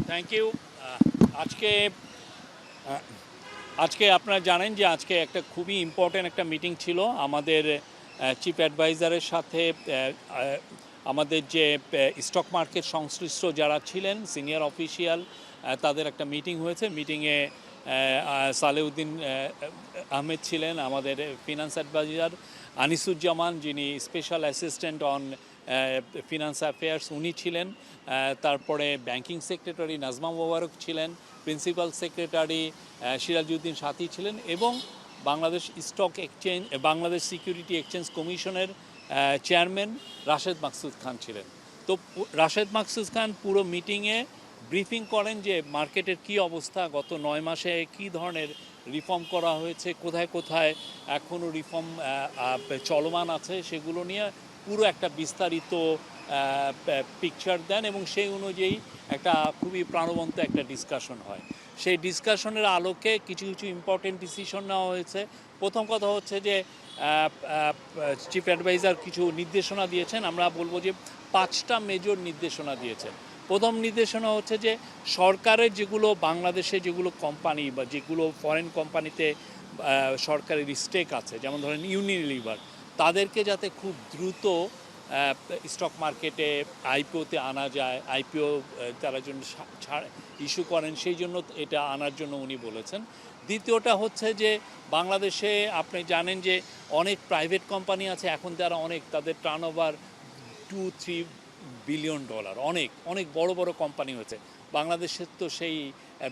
Thank you. আজকে আজকে আপনারা জানেন যে আজকে একটা খুবই ইম্পর্ট্যান্ট একটা মিটিং ছিল আমাদের চিফ অ্যাডভাইজারের সাথে। আমাদের যে স্টক মার্কেট সংশ্লিষ্ট যারা ছিলেন সিনিয়র অফিসিয়াল, তাদের একটা মিটিং হয়েছে। মিটিংয়ে সালেউদ্দিন আহমেদ ছিলেন, আমাদের ফিনান্স অ্যাডভাইজার আনিসুজ্জামান যিনি special assistant on finance affairs উনি ছিলেন, তারপরে ব্যাংকিং সেক্রেটারি নাজমা মোবারক ছিলেন, প্রিন্সিপাল সেক্রেটারি সিরাজউদ্দিন সাথী ছিলেন, এবং Bangladesh stock exchange Bangladesh security exchange কমিশনের চেয়ারম্যান রাশেদ মাকসুদ খান ছিলেন। তো রাশেদ মাকসুদ খান পুরো মিটিংয়ে ব্রিফিং করেন যে মার্কেটের কি অবস্থা, গত 9 মাসে কী ধরনের রিফর্ম করা হয়েছে, কোথায় কোথায় এখনও রিফর্ম চলমান আছে, সেগুলো নিয়ে পুরো একটা বিস্তারিত পিকচার দেন, এবং সেই অনুযায়ী একটা খুবই প্রাণবন্ত একটা ডিসকাশন হয়। সেই ডিসকাশনের আলোকে কিছু কিছু ইম্পর্টেন্ট ডিসিশন নেওয়া হয়েছে। প্রথম কথা হচ্ছে যে চিফ অ্যাডভাইজার কিছু নির্দেশনা দিয়েছেন, আমরা বলবো যে 5টা মেজর নির্দেশনা দিয়েছেন। প্রথম নির্দেশনা হচ্ছে যে সরকারের যেগুলো বাংলাদেশে যেগুলো কোম্পানি বা যেগুলো ফরেন কোম্পানিতে সরকারের স্টেক আছে, যেমন ধরেন ইউনিলিভার, তাদেরকে যাতে খুব দ্রুত স্টক মার্কেটে আইপিওতে আনা যায়, আইপিও তারা জন্য ছাড় ইস্যু করেন, সেই জন্য এটা আনার জন্য উনি বলেছেন। দ্বিতীয়টা হচ্ছে যে বাংলাদেশে আপনি জানেন যে অনেক প্রাইভেট কোম্পানি আছে, এখন তারা অনেক তাদের টার্নওভার $2-3 বিলিয়ন, অনেক অনেক বড় বড় কোম্পানি হয়েছে। বাংলাদেশের তো সেই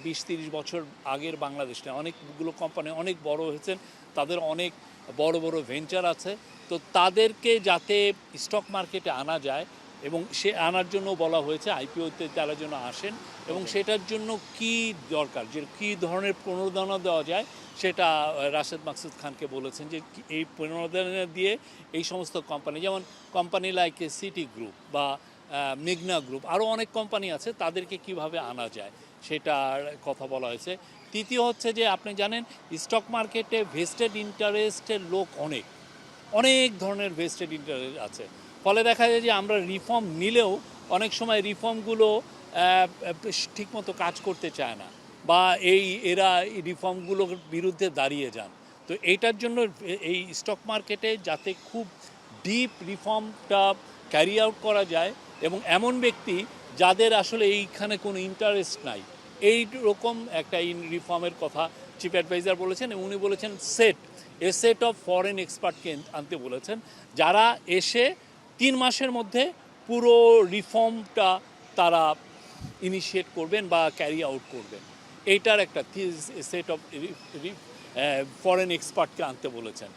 20-30 বছর আগের বাংলাদেশ না, অনেকগুলো কোম্পানি অনেক বড় হয়েছেন, তাদের অনেক বড় বড় ভেঞ্চার আছে। তো তাদেরকে যাতে স্টক মার্কেটে আনা যায়, এবং সে আনার জন্য বলা হয়েছে আইপিওতে তারা যেন আসেন, এবং সেটার জন্য কি দরকার, যে কী ধরনের প্রণোদনা দেওয়া যায়, সেটা রাশেদ মাকসুদ খানকে বলেছেন যে এই প্রণোদনা দিয়ে এই সমস্ত কোম্পানি, যেমন কোম্পানি লাইক সিটি গ্রুপ বা মেঘনা গ্রুপ, আরও অনেক কোম্পানি আছে, তাদেরকে কিভাবে আনা যায় সেটার কথা বলা হয়েছে। তৃতীয় হচ্ছে যে আপনি জানেন স্টক মার্কেটে ভেস্টেড ইন্টারেস্টের লোক অনেক অনেক ধরনের ভেস্টেড ইন্টারেস্ট আছে, ফলে দেখা যায় যে আমরা রিফর্ম নিলেও অনেক সময় রিফর্মগুলো ঠিকমতো কাজ করতে চায় না, বা এরা এই রিফর্মগুলোর বিরুদ্ধে দাঁড়িয়ে যান। তো এইটার জন্য এই স্টক মার্কেটে যাতে খুব ডিপ রিফর্মটা ক্যারি আউট করা যায়, এবং এমন ব্যক্তি যাদের আসলে এইখানে কোনো ইন্টারেস্ট নাই, এই রকম একটা রিফর্মের কথা চিফ অ্যাডভাইজার বলেছেন। এবং উনি বলেছেন সেট অফ ফরেন এক্সপার্টকে আনতে বলেছেন, যারা এসে 3 মাসের মধ্যে পুরো রিফর্মটা তারা ইনিশিয়েট করবেন বা ক্যারি আউট করবেন। এইটার একটা সেট অফ ফরেন এক্সপার্টকে আনতে বলেছেন।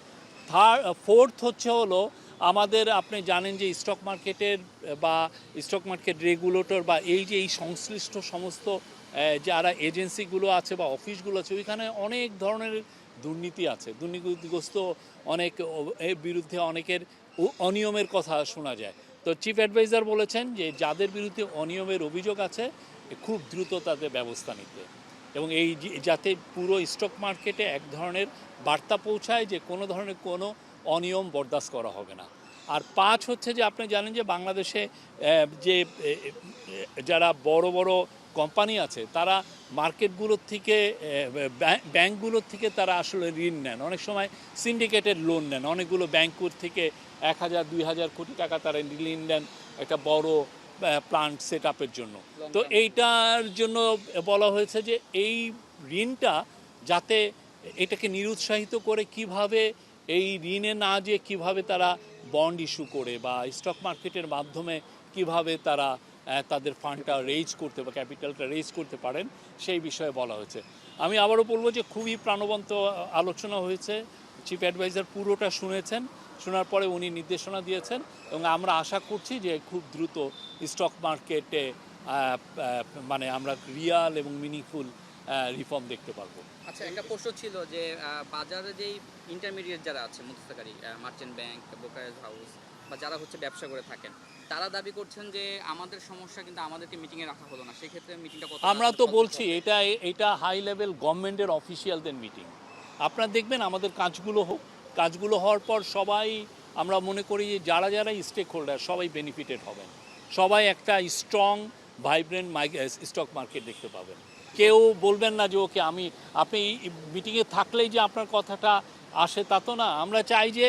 ফোর্থ হচ্ছে হলো আমাদের, আপনি জানেন যে স্টক মার্কেটের বা স্টক মার্কেট রেগুলেটর বা এই সংশ্লিষ্ট সমস্ত যারা এজেন্সিগুলো আছে বা অফিসগুলো আছে, ওইখানে অনেক ধরনের দুর্নীতি আছে, দুর্নীতিগ্রস্ত অনেক, এর বিরুদ্ধে অনেকের অনিয়মের কথা শোনা যায়। তো চিফ অ্যাডভাইজার বলেছেন যে যাদের বিরুদ্ধে অনিয়মের অভিযোগ আছে খুব দ্রুত তাদের ব্যবস্থা নিতে, এবং এই যাতে পুরো স্টক মার্কেটে এক ধরনের বার্তা পৌঁছায় যে কোনো ধরনের কোনো অনিয়ম বরদাস্ত করা হবে না। আর 5 হচ্ছে যে আপনি জানেন যে বাংলাদেশে যে যারা বড় বড় কোম্পানি আছে, তারা মার্কেটগুলোর থেকে ব্যাংকগুলোর থেকে তারা আসলে ঋণ নেন, অনেক সময় সিন্ডিকেটেড লোন নেন, অনেকগুলো ব্যাংকুর থেকে 1,000-2,000 কোটি টাকা তারা ঋণ নেন একটা বড় প্লান্ট সেট আপের জন্য। তো এইটার জন্য বলা হয়েছে যে এই ঋণটা যাতে এটাকে নিরুৎসাহিত করে কিভাবে এই ঋণে না যেয়ে কীভাবে তারা বন্ড ইস্যু করে বা স্টক মার্কেটের মাধ্যমে কিভাবে তারা তাদের ফান্ডটা রেজ করতে বা ক্যাপিটালটা রেজ করতে পারেন, সেই বিষয়ে বলা হয়েছে। আমি আবারও বলবো যে খুবই প্রাণবন্ত আলোচনা হয়েছে। চিফ অ্যাডভাইজার পুরোটা শুনেছেন, শোনার পরে উনি নির্দেশনা দিয়েছেন, এবং আমরা আশা করছি যে খুব দ্রুত স্টক মার্কেটে মানে আমরা রিয়াল এবং মিনিংফুল রিফর্ম দেখতে পারবো। আচ্ছা, একটা প্রশ্ন ছিল যে বাজারে যেই ইন্টারমিডিয়েট যারা আছে, মধ্যস্থকারী, মার্চেন্ট ব্যাংক, ব্রোকারেজ হাউস বা যারা হচ্ছে ব্যবসা করে থাকেন, তারা দাবি করছেন যে আমাদের সমস্যা কিন্তু আমাদেরকে মিটিংয়ে রাখা হলো না, সেক্ষেত্রে মিটিংটা কত? আমরা তো বলছি এটা হাই লেভেল গভর্নমেন্টের অফিসিয়ালদের মিটিং। আপনারা দেখবেন আমাদের কাজগুলো হোক, কাজগুলো হওয়ার পর সবাই, আমরা মনে করি যে যারা যারা স্টেক হোল্ডার সবাই বেনিফিটেড হবেন, সবাই একটা স্ট্রং ভাইব্রেন্ট স্টক মার্কেট দেখতে পাবেন। কেউ বলবেন না যে ওকে আপনি মিটিংয়ে থাকলেই যে আপনার কথাটা আসে তা তো না। আমরা চাই যে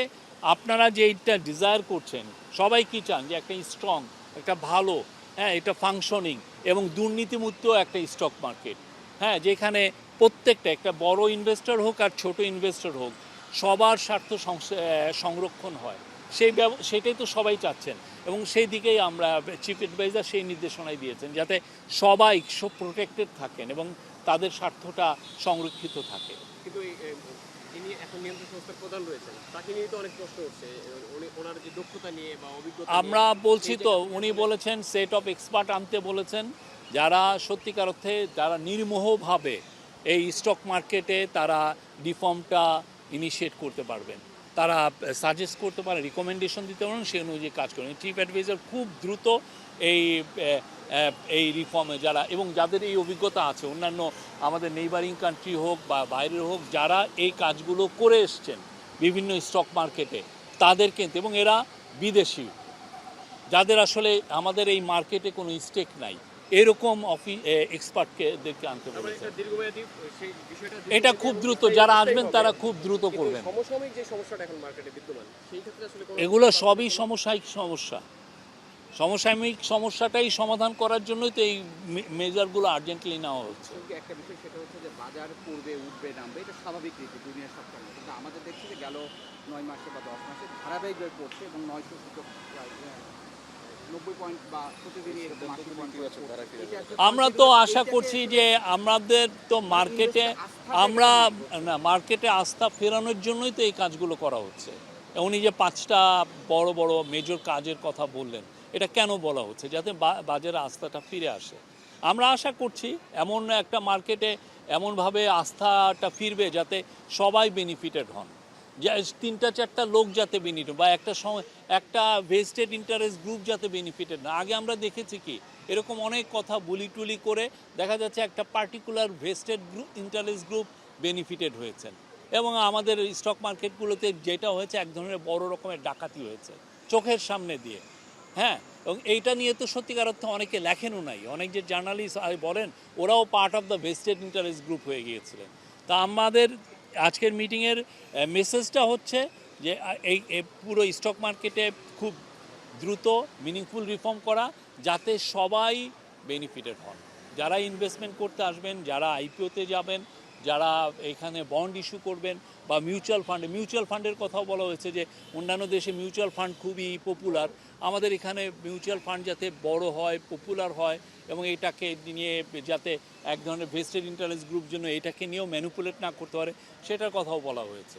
আপনারা যেইটা ডিজায়ার করছেন, সবাই কি চান যে একটা স্ট্রং, একটা ভালো, হ্যাঁ, এটা ফাংশনিং এবং দুর্নীতিমুক্ত একটা স্টক মার্কেট, হ্যাঁ, যেখানে প্রত্যেকটা একটা বড় ইনভেস্টর হোক আর ছোট ইনভেস্টর হোক সবার স্বার্থ সংরক্ষণ হয়। সেটাই তো সবাই চাচ্ছেন এবং সেই দিকেই আমরা চিফ অ্যাডভাইজার সেই নির্দেশনাই দিয়েছেন যাতে সবাই প্রোটেক্টেড থাকেন এবং তাদের স্বার্থটা সংরক্ষিত থাকে। কিন্তু যিনি এখন নিয়ন্ত্রণ সংস্থার প্রধান রয়েছেন তাকে নিয়ে তো অনেক প্রশ্ন উঠছে, ওনার যে দক্ষতা নিয়ে বা অভিজ্ঞতা আমরা বলছি তো, উনি বলেছেন সেট অফ এক্সপার্ট আনতে বলেছেন, যারা সত্যিকার অর্থে যারা নির্মোহভাবে এই স্টক মার্কেটে তারা রিফর্মটা ইনিশিয়েট করতে পারবেন, তারা সাজেস্ট করতে পারে, রিকমেন্ডেশন দিতে পারেন, সেই অনুযায়ী কাজ করেন। চিফ অ্যাডভাইজার খুব দ্রুত এই রিফর্মে যারা এবং যাদের এই অভিজ্ঞতা আছে, অন্যান্য আমাদের নেইবারিং কান্ট্রি হোক বা বাইরের হোক, যারা এই কাজগুলো করে এসছেন বিভিন্ন স্টক মার্কেটে, তাদেরকে, এবং এরা বিদেশি, যাদের আসলে আমাদের এই মার্কেটে কোনো স্টেক নাই, এরকম এক্সপার্টদেরকে আনতে বলেছেন। এটা খুব দ্রুত, যারা আসবেন তারা খুব দ্রুত করবেন। সমসাময়িক যে সমস্যাটা এখন মার্কেটে বিদ্যমান সেই ক্ষেত্রে আসলে এগুলো সবই সমসাময়িক সমস্যা। সমসাময়িক সমস্যাটাই সমাধান করার জন্যই তো এই মেজারগুলো আর্জেন্টলি নেওয়া হচ্ছে। একটা বিষয় সেটা হচ্ছে যে বাজার পূর্বে উঠবে নামবে, এটা স্বাভাবিক রীতি দুনিয়ার সব কারণে, কিন্তু আমাদের দেখছি যে গেল 9 মাসে বা 10 মাসে ধারাবাহিকভাবে পড়ছে এবং 900 সূচক 90 পয়েন্ট বা প্রতিদিনই এরকম 80 পয়েন্ট করে পড়ছে। আমরা তো আশা করছি যে আমাদের তো মার্কেটে আস্থা ফেরানোর জন্যই তো এই কাজগুলো করা হচ্ছে। উনি যে 5টা বড় বড় মেজর কাজের কথা বললেন, এটা কেন বলা হচ্ছে? যাতে বাজারে আস্থাটা ফিরে আসে। আমরা আশা করছি এমন একটা মার্কেটে এমনভাবে আস্থাটা ফিরবে যাতে সবাই বেনিফিটেড হন, যা 3-4টা লোক যাতে বেনিফিট, বা একটা ভেস্টেড ইন্টারেস্ট গ্রুপ যাতে বেনিফিটেড না। আগে আমরা দেখেছি কি এরকম অনেক কথা বুলি টুলি করে দেখা যাচ্ছে একটা particular vested group, interest group benefited হয়েছেন, এবং আমাদের স্টক মার্কেটগুলোতে যেটা হয়েছে এক ধরনের বড় রকমের ডাকাতি হয়েছে চোখের সামনে দিয়ে। হ্যাঁ, এবং এইটা নিয়ে তো সত্যিকার অর্থে অনেকে লেখেনও নাই, অনেক যে জার্নালিস্ট বলেন ওরাও part of the vested interest group হয়ে গিয়েছিলেন। তা আমাদের আজকের মিটিংয়ের মেসেজটা হচ্ছে যে এই পুরো স্টক মার্কেটে খুব দ্রুত মিনিংফুল রিফর্ম করা যাতে সবাই বেনিফিটেড হন, যারা ইনভেস্টমেন্ট করতে আসবেন, যারা আইপিওতে যাবেন, যারা এখানে বন্ড ইস্যু করবেন, বা মিউচুয়াল ফান্ডের কথাও বলা হয়েছে যে অন্যান্য দেশে মিউচুয়াল ফান্ড খুবই পপুলার, আমাদের এখানে মিউচুয়াল ফান্ড যাতে বড় হয়, পপুলার হয়, এবং এটাকে নিয়ে যাতে এক ধরনের ভেস্টেড ইন্টারেস্ট গ্রুপ জন্য এটাকে নিয়েও ম্যানিপুলেট না করতে পারে, সেটার কথাও বলা হয়েছে।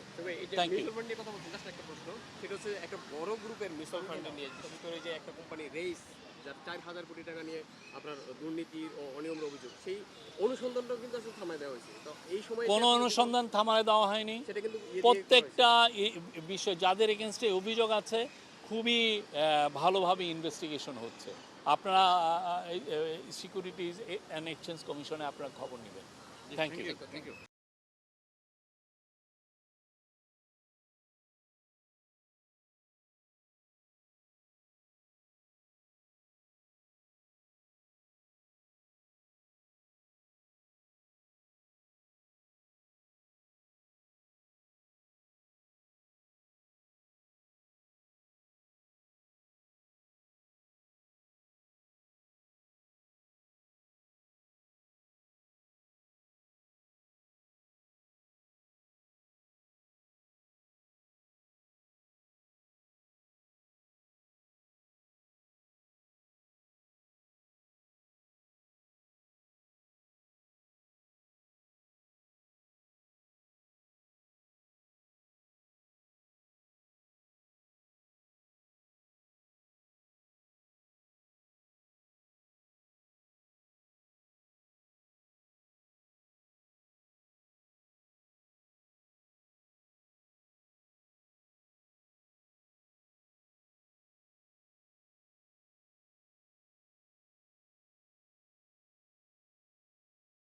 Thank you. মিউচুয়াল ফান্ড নিয়ে কথা বলতে জাস্ট একটা প্রশ্ন, সেটা হচ্ছে একটা বড় গ্রুপের মিউচুয়াল ফান্ড নিয়ে, বিশেষ করে যে একটা কোম্পানি রেইস, যার 4,000 কোটি টাকা নিয়ে আপনার দুর্নীতি ও অনিয়মের অভিযোগ, সেই অনুসন্ধানটাও কিন্তু আসলে থামায় দেওয়া হয়েছে। তো এই সময় কোনো অনুসন্ধান থামায় দেওয়া হয়নি। সেটা কিন্তু প্রত্যেকটা বিষয় যাদের এগেনস্টে অভিযোগ আছে খুবই ভালোভাবে ইনভেস্টিগেশন হচ্ছে। আপনারা সিকিউরিটিজ অ্যান্ড এক্সচেঞ্জ কমিশনে আপনারা খবর নেবেন। Thank you.